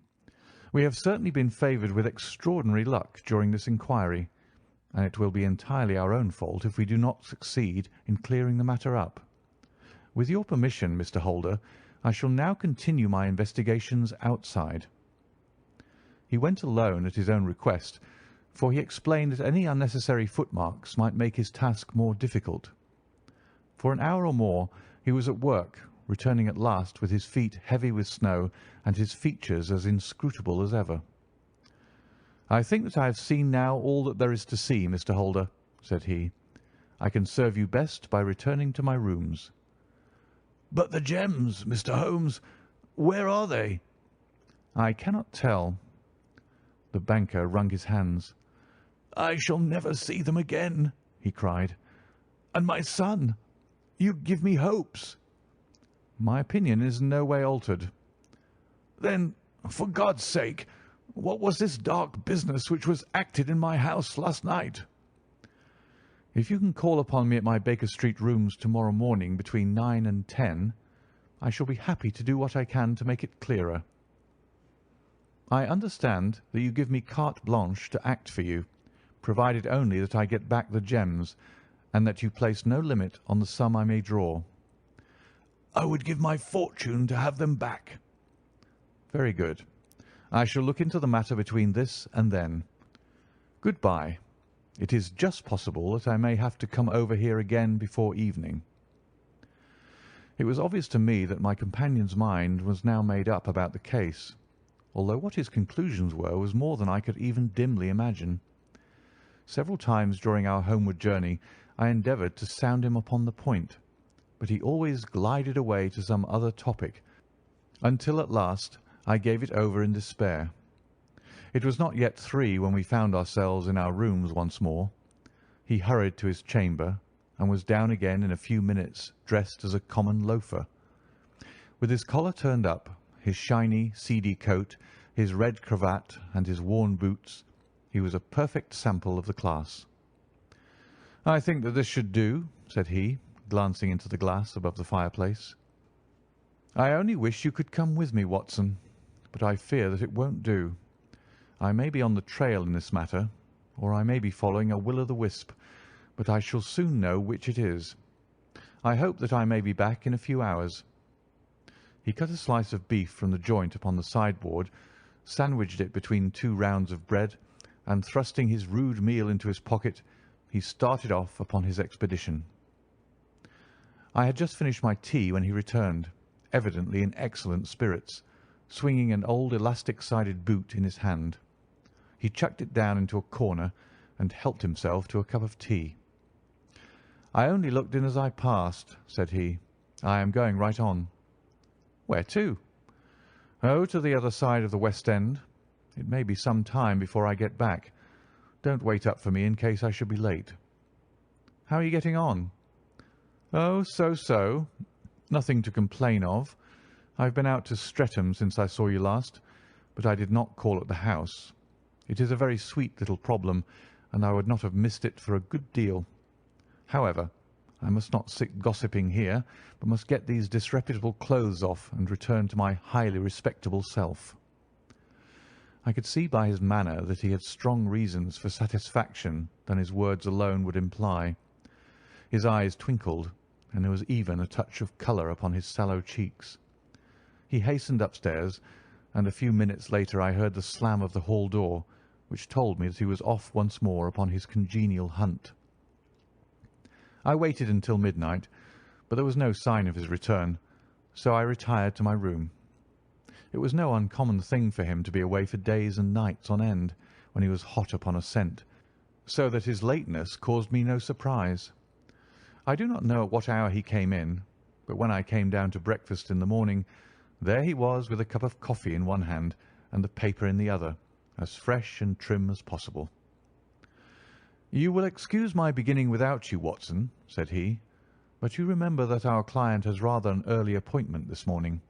Speaker 1: We have certainly been favoured with extraordinary luck during this inquiry, and it will be entirely our own fault if we do not succeed in clearing the matter up. With your permission, Mr. Holder, I shall now continue my investigations outside." He went alone at his own request, for he explained that any unnecessary footmarks might make his task more difficult. For an hour or more he was at work, returning at last with his feet heavy with snow and his features as inscrutable as ever. "I think that I have seen now all that there is to see, Mr. Holder," said he. "I can serve you best by returning to my rooms."
Speaker 2: "But the gems, Mr. Holmes, where are they?"
Speaker 1: "I cannot tell." The banker wrung his hands.
Speaker 2: "I shall never see them again," he cried. "And my son! You give me hopes."
Speaker 1: "My opinion is in no way altered."
Speaker 2: "Then, for God's sake, what was this dark business which was acted in my house last night?"
Speaker 1: If you can call upon me at my Baker Street rooms tomorrow morning between 9 and 10, I shall be happy to do what I can to make it clearer. I understand that you give me carte blanche to act for you, provided only that I get back the gems, and that you place no limit on the sum I may draw.
Speaker 2: I would give my fortune to have them back.
Speaker 1: Very good. I shall look into the matter between this and then. Good-bye. It is just possible that I may have to come over here again before evening. It was obvious to me that my companion's mind was now made up about the case, although what his conclusions were was more than I could even dimly imagine. Several times during our homeward journey I endeavoured to sound him upon the point, but he always glided away to some other topic, until at last I gave it over in despair. It was not yet 3 when we found ourselves in our rooms once more. He hurried to his chamber, and was down again in a few minutes, dressed as a common loafer. With his collar turned up, his shiny, seedy coat, his red cravat, and his worn boots, he was a perfect sample of the class. "I think that this should do," said he, glancing into the glass above the fireplace. "I only wish you could come with me, Watson, but I fear that it won't do. I may be on the trail in this matter, or I may be following a will-o'-the-wisp, but I shall soon know which it is. I hope that I may be back in a few hours." He cut a slice of beef from the joint upon the sideboard, sandwiched it between 2 rounds of bread, and thrusting his rude meal into his pocket, he started off upon his expedition. I had just finished my tea when he returned, evidently in excellent spirits, swinging an old elastic-sided boot in his hand. He chucked it down into a corner and helped himself to a cup of tea. "I only looked in as I passed," said he. "I am going right on." "Where to?" "Oh, to the other side of the West End. It may be some time before I get back. Don't wait up for me in case I should be late." "How are you getting on?" "Oh, so. Nothing to complain of. I've been out to Streatham since I saw you last, but I did not call at the house. It is a very sweet little problem, and I would not have missed it for a good deal. However, I must not sit gossiping here, but must get these disreputable clothes off and return to my highly respectable self." I could see by his manner that he had strong reasons for satisfaction than his words alone would imply. His eyes twinkled, and there was even a touch of colour upon his sallow cheeks. He hastened upstairs, and a few minutes later I heard the slam of the hall door, which told me that he was off once more upon his congenial hunt. I waited until midnight, but there was no sign of his return, so I retired to my room. It was no uncommon thing for him to be away for days and nights on end when he was hot upon a scent, so that his lateness caused me no surprise. I do not know at what hour he came in, but when I came down to breakfast in the morning, there he was with a cup of coffee in one hand and the paper in the other, as fresh and trim as possible. "You will excuse my beginning without you, Watson," said he, "but you remember that our client has rather an early appointment this morning."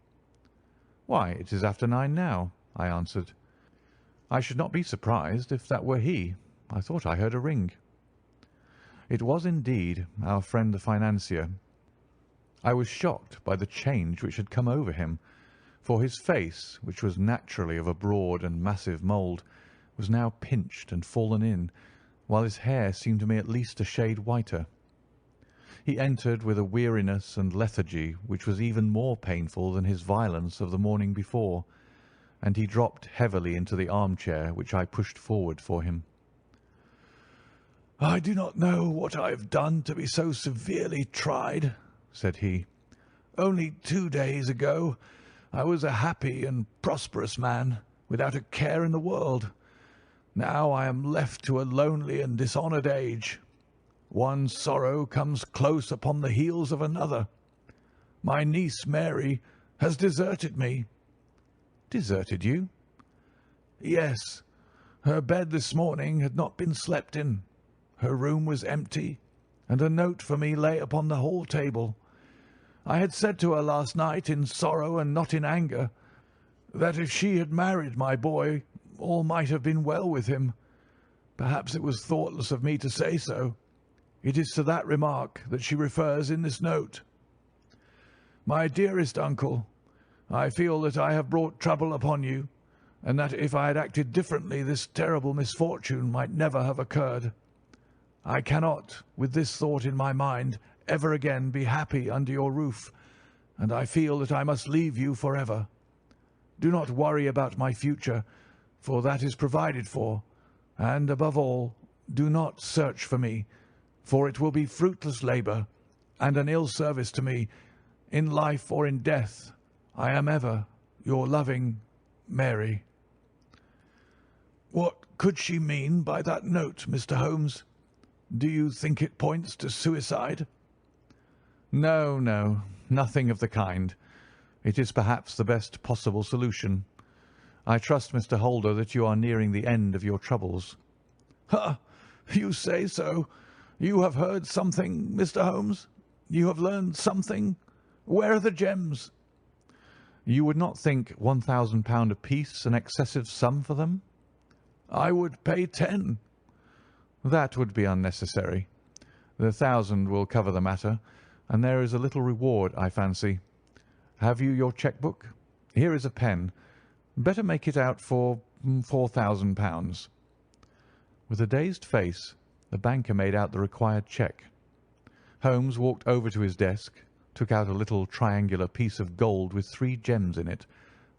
Speaker 1: "Why, it is after 9 now," I answered. "I should not be surprised if that were he. I thought I heard a ring." It was indeed our friend the financier. I was shocked by the change which had come over him, for his face, which was naturally of a broad and massive mould, was now pinched and fallen in, while his hair seemed to me at least a shade whiter. He entered with a weariness and lethargy which was even more painful than his violence of the morning before, and he dropped heavily into the armchair which I pushed forward for him.
Speaker 2: "I do not know what I have done to be so severely tried," said he. "Only 2 days ago I was a happy and prosperous man, without a care in the world. Now I am left to a lonely and dishonoured age. One sorrow comes close upon the heels of another. My niece Mary has deserted me."
Speaker 1: "Deserted you?"
Speaker 2: "Yes. Her bed this morning had not been slept in. Her room was empty, and a note for me lay upon the hall table. I had said to her last night, in sorrow and not in anger, that if she had married my boy, all might have been well with him. Perhaps it was thoughtless of me to say so. It is to that remark that she refers in this note. My dearest uncle, I feel that I have brought trouble upon you, and that if I had acted differently this terrible misfortune might never have occurred. I cannot, with this thought in my mind, ever again be happy under your roof, and I feel that I must leave you forever. Do not worry about my future, for that is provided for, and above all, do not search for me, for it will be fruitless labour, and an ill service to me. In life or in death, I am ever your loving Mary. What could she mean by that note, Mr. Holmes? Do you think it points to suicide?
Speaker 1: No, no, nothing of the kind. It is perhaps the best possible solution. I trust, Mr. Holder, that you are nearing the end of your troubles.
Speaker 2: Ha! You say so. You have heard something, Mr. Holmes? You have learned something? Where are the gems?
Speaker 1: You would not think £1,000 apiece an excessive sum for them?
Speaker 2: I would pay 10.
Speaker 1: That would be unnecessary. The 1,000 will cover the matter, and there is a little reward, I fancy. Have you your cheque-book? Here is a pen. Better make it out for £4,000. With a dazed face, the banker made out the required cheque. Holmes walked over to his desk, took out a little triangular piece of gold with 3 gems in it,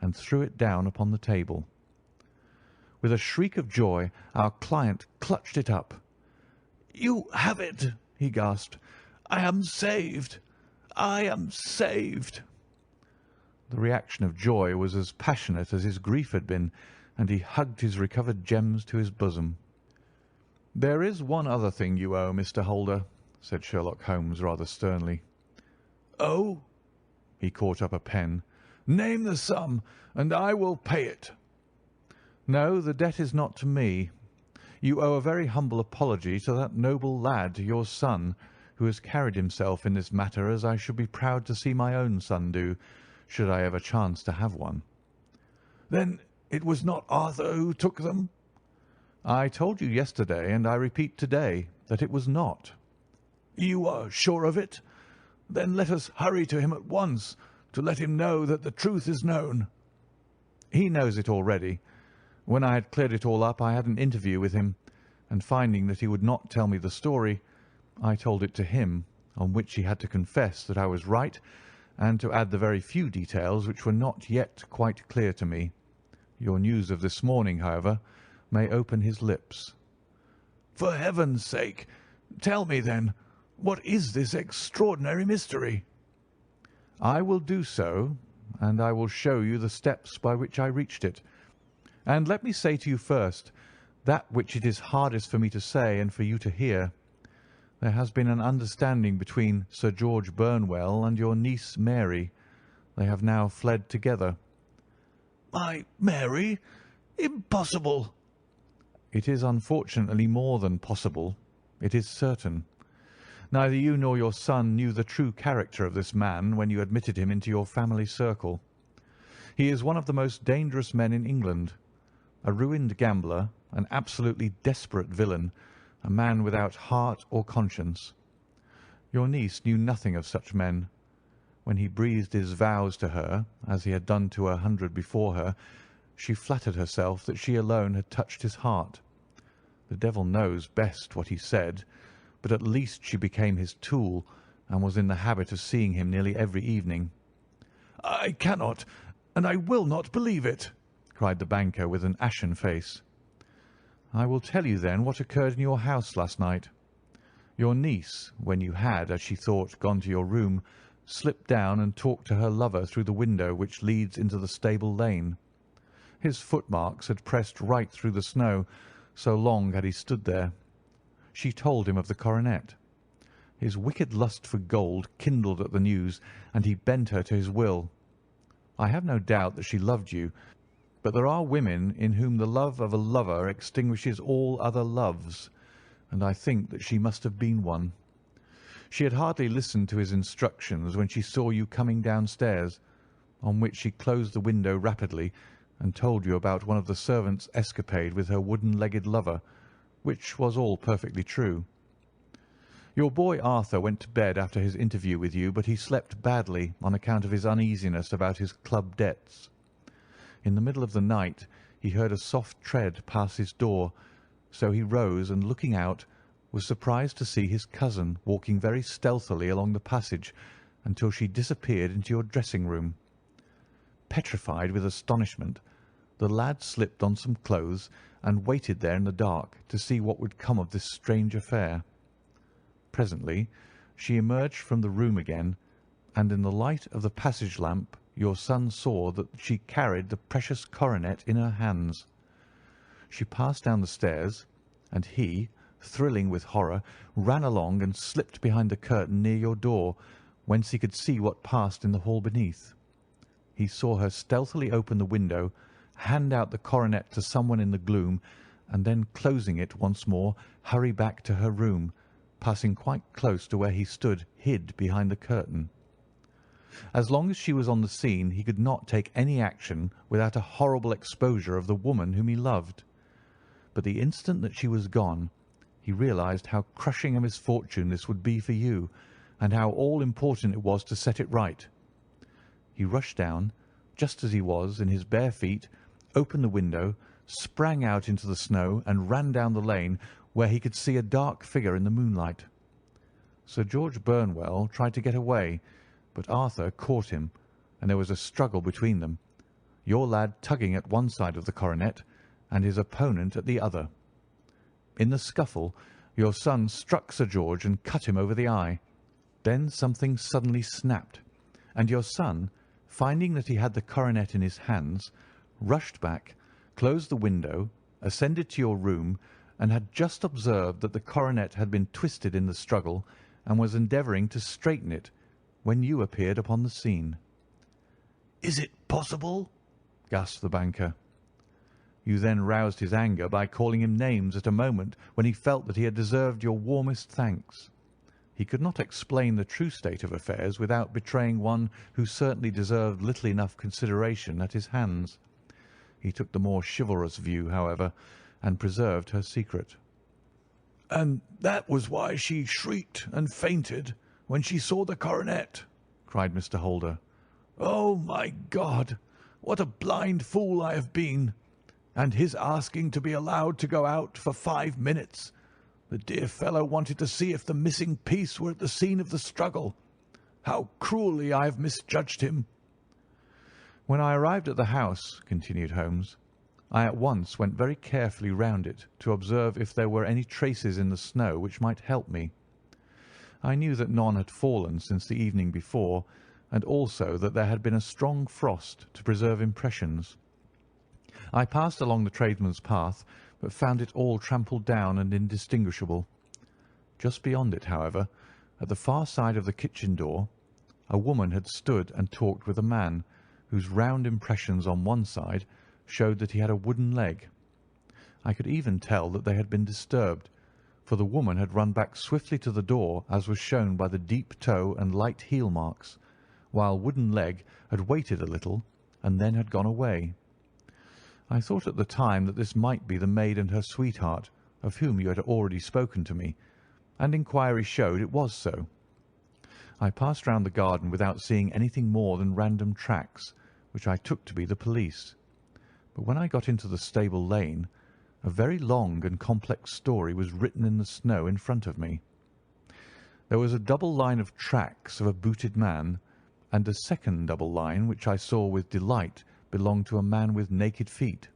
Speaker 1: and threw it down upon the table. With a shriek of joy, our client clutched it up. "You have it!" he gasped. "I am saved! I am saved!" The reaction of joy was as passionate as his grief had been, and he hugged his recovered gems to his bosom. "There is one other thing you owe, Mr. Holder," said Sherlock Holmes rather sternly.
Speaker 2: "Oh?" He caught up a pen. "Name the sum, and I will pay it."
Speaker 1: "No, the debt is not to me. You owe a very humble apology to that noble lad, your son, who has carried himself in this matter as I should be proud to see my own son do, should I ever chance to have one."
Speaker 2: "Then it was not Arthur who took them?"
Speaker 1: "I told you yesterday, and I repeat to-day, that it was not."
Speaker 2: "You are sure of it? Then let us hurry to him at once, to let him know that the truth is known."
Speaker 1: "He knows it already. When I had cleared it all up, I had an interview with him, and finding that he would not tell me the story, I told it to him, on which he had to confess that I was right, and to add the very few details which were not yet quite clear to me. Your news of this morning, however, may open his lips."
Speaker 2: "For heaven's sake, tell me, then, what is this extraordinary mystery?"
Speaker 1: "I will do so, and I will show you the steps by which I reached it. And let me say to you first, that which it is hardest for me to say and for you to hear. There has been an understanding between Sir George Burnwell and your niece Mary. They have now fled together."
Speaker 2: "My Mary? Impossible!"
Speaker 1: "It is unfortunately more than possible. It is certain. Neither you nor your son knew the true character of this man when you admitted him into your family circle. He is one of the most dangerous men in England, a ruined gambler, an absolutely desperate villain, a man without heart or conscience. Your niece knew nothing of such men. When he breathed his vows to her, as he had done to 100 before her, she flattered herself that she alone had touched his heart. The devil knows best what he said, but at least she became his tool, and was in the habit of seeing him nearly every evening."
Speaker 2: "I cannot, and I will not believe it,"
Speaker 1: cried the banker with an ashen face. "I will tell you then what occurred in your house last night. Your niece, when you had, as she thought, gone to your room, slipped down and talked to her lover through the window which leads into the stable lane. His footmarks had pressed right through the snow, so long had he stood there. She told him of the coronet. His wicked lust for gold kindled at the news, and he bent her to his will. I have no doubt that she loved you, but there are women in whom the love of a lover extinguishes all other loves, and I think that she must have been one. She had hardly listened to his instructions when she saw you coming downstairs, on which she closed the window rapidly and told you about one of the servants' escapade with her wooden-legged lover, which was all perfectly true. Your boy Arthur went to bed after his interview with you, but he slept badly on account of his uneasiness about his club debts. In the middle of the night he heard a soft tread pass his door, so he rose and, looking out, was surprised to see his cousin walking very stealthily along the passage until she disappeared into your dressing-room. Petrified with astonishment, the lad slipped on some clothes and waited there in the dark to see what would come of this strange affair. Presently she emerged from the room again, and in the light of the passage lamp your son saw that she carried the precious coronet in her hands. She passed down the stairs, and he, thrilling with horror, ran along and slipped behind the curtain near your door, whence he could see what passed in the hall beneath. He saw her stealthily open the window, hand out the coronet to someone in the gloom, and then, closing it once more, hurry back to her room, passing quite close to where he stood hid behind the curtain. As long as she was on the scene he could not take any action without a horrible exposure of the woman whom he loved. But the instant that she was gone, he realized how crushing a misfortune this would be for you, and how all-important it was to set it right. He rushed down, just as he was, in his bare feet, opened the window, sprang out into the snow, and ran down the lane, where he could see a dark figure in the moonlight. Sir George Burnwell tried to get away, but Arthur caught him, and there was a struggle between them, your lad tugging at one side of the coronet, and his opponent at the other. In the scuffle your son struck Sir George and cut him over the eye. Then something suddenly snapped, and your son, finding that he had the coronet in his hands, rushed back, closed the window, ascended to your room, and had just observed that the coronet had been twisted in the struggle, and was endeavouring to straighten it, when you appeared upon the scene.
Speaker 2: "Is it possible?"
Speaker 1: gasped the banker. You then roused his anger by calling him names at a moment when he felt that he had deserved your warmest thanks. He could not explain the true state of affairs without betraying one who certainly deserved little enough consideration at his hands. He took the more chivalrous view, however, and preserved her secret.
Speaker 2: "And that was why she shrieked and fainted when she saw the coronet," cried Mr. Holder. "Oh, my God, what a blind fool I have been! And his asking to be allowed to go out for 5 minutes. The dear fellow wanted to see if the missing piece were at the scene of the struggle. How cruelly I have misjudged him!"
Speaker 1: "When I arrived at the house," continued Holmes, "I at once went very carefully round it to observe if there were any traces in the snow which might help me. I knew that none had fallen since the evening before, and also that there had been a strong frost to preserve impressions. I passed along the tradesman's path, but found it all trampled down and indistinguishable. Just beyond it, however, at the far side of the kitchen door, a woman had stood and talked with a man, whose round impressions on one side showed that he had a wooden leg. I could even tell that they had been disturbed, for the woman had run back swiftly to the door, as was shown by the deep toe and light heel marks, while wooden leg had waited a little and then had gone away. I thought at the time that this might be the maid and her sweetheart, of whom you had already spoken to me, and inquiry showed it was so. I passed round the garden without seeing anything more than random tracks, which I took to be the police. But when I got into the stable lane, a very long and complex story was written in the snow in front of me. There was a double line of tracks of a booted man, and a second double line, which I saw with delight belonged to a man with naked feet.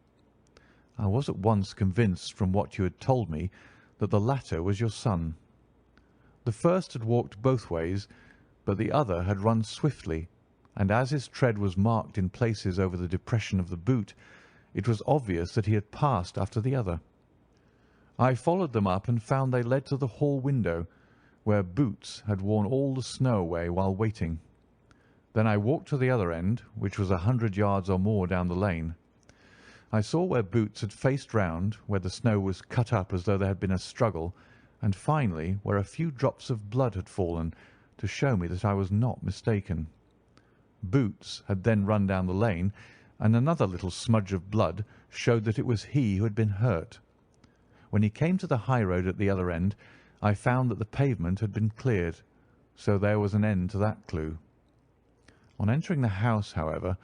Speaker 1: I was at once convinced from what you had told me that the latter was your son. The first had walked both ways, but the other had run swiftly, and as his tread was marked in places over the depression of the boot, it was obvious that he had passed after the other. I followed them up and found they led to the hall window, where Boots had worn all the snow away while waiting. Then I walked to the other end, which was 100 yards or more down the lane. I saw where Boots had faced round, where the snow was cut up as though there had been a struggle, and finally where a few drops of blood had fallen, to show me that I was not mistaken. Boots had then run down the lane, and another little smudge of blood showed that it was he who had been hurt. When he came to the high road at the other end, I found that the pavement had been cleared, so there was an end to that clue. On entering the house, however,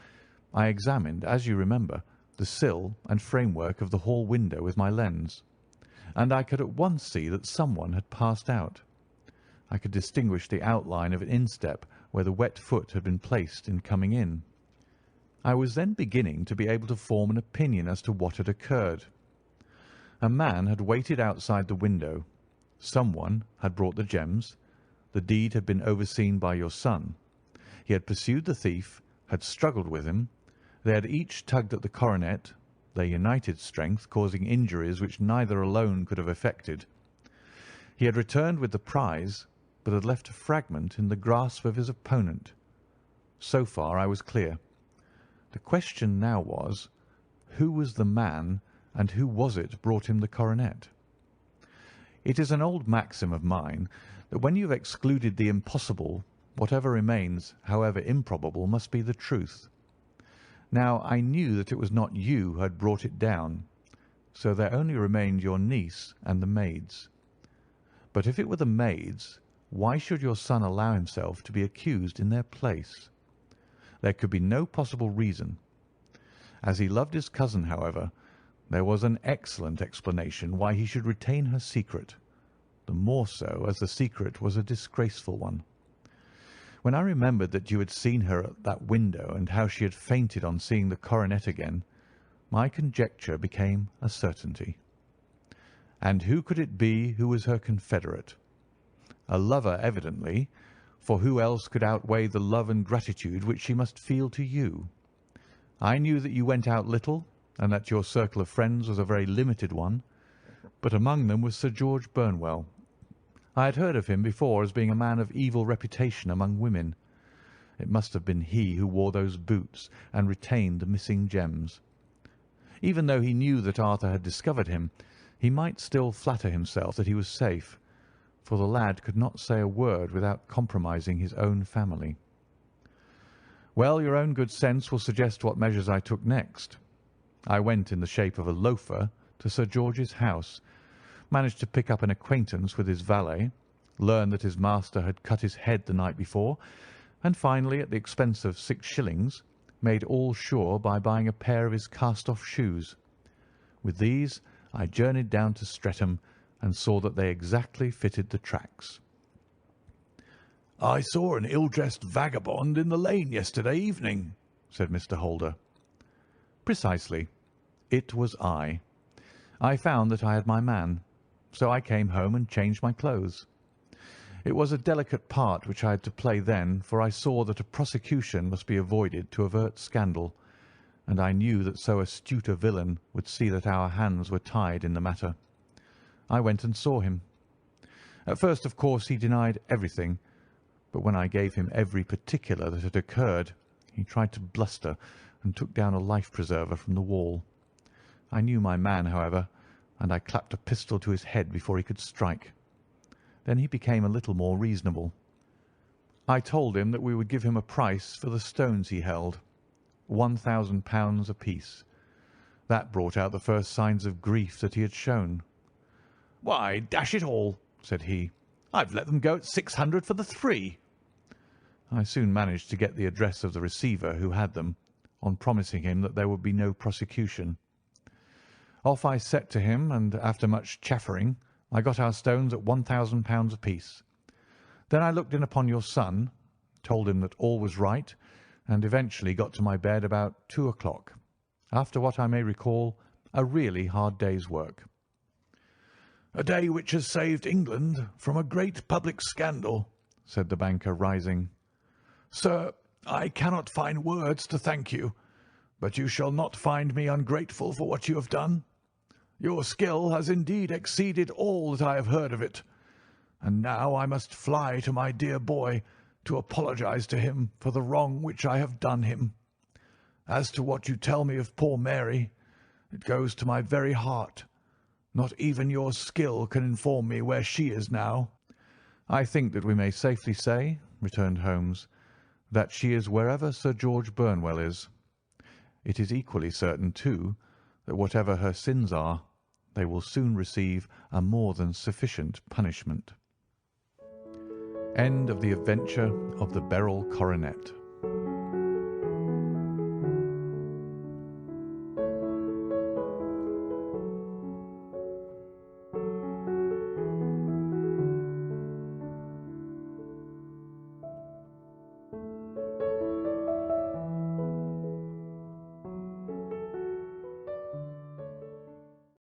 Speaker 1: I examined, as you remember, the sill and framework of the hall window with my lens, and I could at once see that someone had passed out. I could distinguish the outline of an instep where the wet foot had been placed in coming in. I was then beginning to be able to form an opinion as to what had occurred. A man had waited outside the window. Someone had brought the gems. The deed had been overseen by your son. He had pursued the thief, had struggled with him. They had each tugged at the coronet, their united strength causing injuries which neither alone could have effected. He had returned with the prize, but had left a fragment in the grasp of his opponent. So far I was clear. The question now was, who was the man and who was it brought him the coronet? It is an old maxim of mine that when you have excluded the impossible, whatever remains, however improbable, must be the truth. Now I knew that it was not you who had brought it down, so there only remained your niece and the maids. But if it were the maids, why should your son allow himself to be accused in their place? There could be no possible reason. As he loved his cousin, however, there was an excellent explanation why he should retain her secret, the more so as the secret was a disgraceful one. When I remembered that you had seen her at that window and how she had fainted on seeing the coronet again, my conjecture became a certainty. And who could it be who was her confederate? A lover, evidently, for who else could outweigh the love and gratitude which she must feel to you? I knew that you went out little, and that your circle of friends was a very limited one, but among them was Sir George Burnwell. I had heard of him before as being a man of evil reputation among women. It must have been he who wore those boots and retained the missing gems. Even though he knew that Arthur had discovered him, he might still flatter himself that he was safe, for the lad could not say a word without compromising his own family. Well, your own good sense will suggest what measures I took next. I went in the shape of a loafer to Sir George's house, managed to pick up an acquaintance with his valet, learned that his master had cut his head the night before, and finally, at the expense of 6 shillings, made all sure by buying a pair of his cast-off shoes. With these I journeyed down to Streatham and saw that they exactly fitted the tracks.
Speaker 2: "I saw an ill-dressed vagabond in the lane yesterday evening," said Mr. Holder.
Speaker 1: Precisely. It was I. I found that I had my man, so I came home and changed my clothes. It was a delicate part which I had to play then, for I saw that a prosecution must be avoided to avert scandal, and I knew that so astute a villain would see that our hands were tied in the matter. I went and saw him. At first, of course, he denied everything, but when I gave him every particular that had occurred, he tried to bluster and took down a life-preserver from the wall. I knew my man, however, and I clapped a pistol to his head before he could strike. Then he became a little more reasonable. I told him that we would give him a price for the stones he held, £1,000 apiece. That brought out the first signs of grief that he had shown.
Speaker 2: "Why, dash it all," said he, "I've let them go at 600 for the 3.
Speaker 1: I soon managed to get the address of the receiver who had them, on promising him that there would be no prosecution. Off I set to him, and after much chaffering, I got our stones at £1,000 apiece. Then I looked in upon your son, told him that all was right, and eventually got to my bed about 2 o'clock, after what I may recall a really hard day's work."
Speaker 2: "A day which has saved England from a great public scandal," said the banker, rising. "Sir, I cannot find words to thank you, but you shall not find me ungrateful for what you have done. Your skill has indeed exceeded all that I have heard of it, and now I must fly to my dear boy to apologize to him for the wrong which I have done him. As to what you tell me of poor Mary, it goes to my very heart. Not even your skill can inform me where she is now."
Speaker 1: "I think that we may safely say," returned Holmes, "that she is wherever Sir George Burnwell is. It is equally certain, too, that whatever her sins are, they will soon receive a more than sufficient punishment. End of the adventure of the Beryl Coronet.